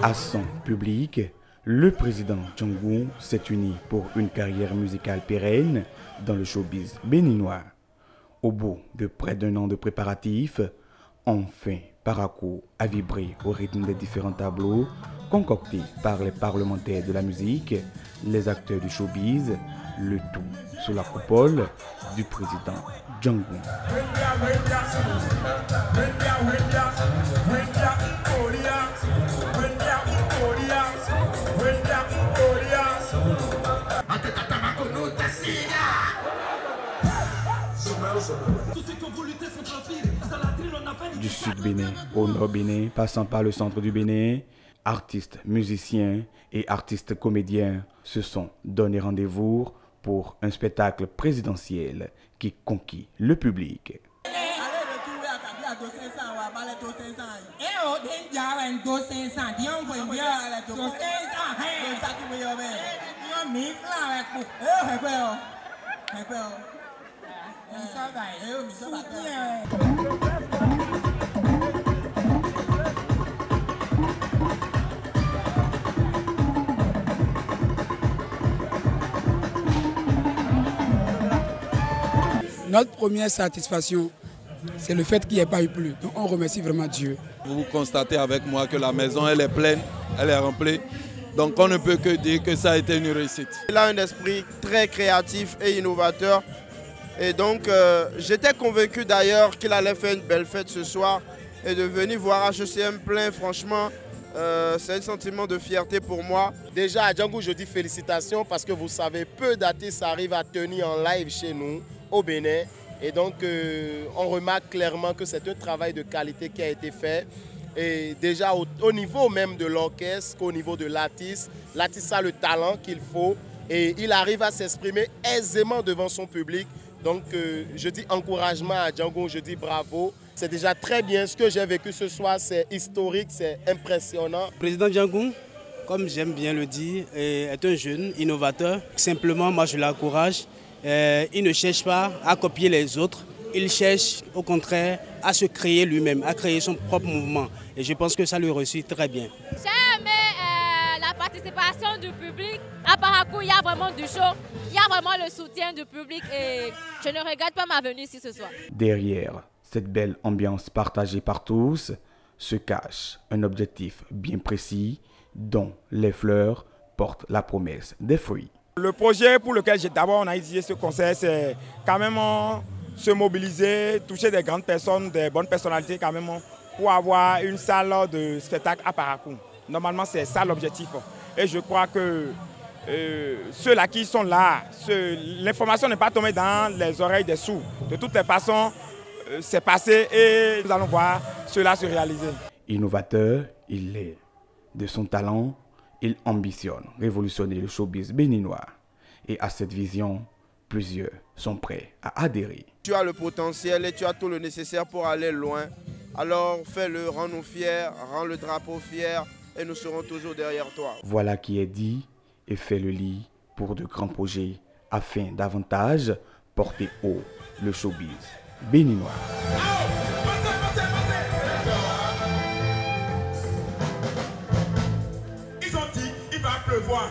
À son public, le président Django s'est uni pour une carrière musicale pérenne dans le showbiz béninois. Au bout de près d'un an de préparatifs, enfin Parakou a vibré au rythme des différents tableaux concoctés par les parlementaires de la musique, les acteurs du showbiz, le tout sous la coupole du président Django. Du sud Bénin au nord Bénin, passant par le centre du Bénin, artistes, musiciens et artistes comédiens se sont donné rendez-vous pour un spectacle présidentiel qui conquit le public. Notre première satisfaction, c'est le fait qu'il n'y ait pas eu plus. Donc on remercie vraiment Dieu. Vous constatez avec moi que la maison elle est pleine, elle est remplie. Donc on ne peut que dire que ça a été une réussite. Il a un esprit très créatif et innovateur. Et donc j'étais convaincu d'ailleurs qu'il allait faire une belle fête ce soir. Et de venir voir HECM plein, franchement, c'est un sentiment de fierté pour moi. Déjà à Django, je dis félicitations parce que vous savez, peu d'artistes arrivent à tenir en live chez nous, au Bénin. Et donc on remarque clairement que c'est un travail de qualité qui a été fait. Et déjà au niveau même de l'orchestre, qu'au niveau de l'artiste a le talent qu'il faut et il arrive à s'exprimer aisément devant son public. Donc je dis encouragement à Django, je dis bravo. C'est déjà très bien, ce que j'ai vécu ce soir, c'est historique, c'est impressionnant. Le président Django, comme j'aime bien le dire, est un jeune innovateur. Simplement, moi je l'encourage. Il ne cherche pas à copier les autres. Il cherche au contraire à se créer lui-même, à créer son propre mouvement. Et je pense que ça lui réussit très bien. J'ai aimé la participation du public. À Parakou, il y a vraiment du show. Il y a vraiment le soutien du public et je ne regrette pas ma venue ici ce soir. Derrière cette belle ambiance partagée par tous se cache un objectif bien précis dont les fleurs portent la promesse des fruits. Le projet pour lequel d'abord on a initié ce concert, c'est quand même se mobiliser, toucher des grandes personnes, des bonnes personnalités quand même pour avoir une salle de spectacle à Parakou. Normalement c'est ça l'objectif et je crois que ceux-là qui sont là, l'information n'est pas tombée dans les oreilles des sourds. De toutes les façons, c'est passé et nous allons voir cela se réaliser. Innovateur, il est. De son talent, il ambitionne révolutionner le showbiz béninois. Et à cette vision, plusieurs sont prêts à adhérer. Tu as le potentiel et tu as tout le nécessaire pour aller loin. Alors fais-le, rends-nous fiers, rends le drapeau fier et nous serons toujours derrière toi. Voilà qui est dit et fait le lit pour de grands projets afin davantage porter haut le showbiz béninois. Ils ont dit il va pleuvoir.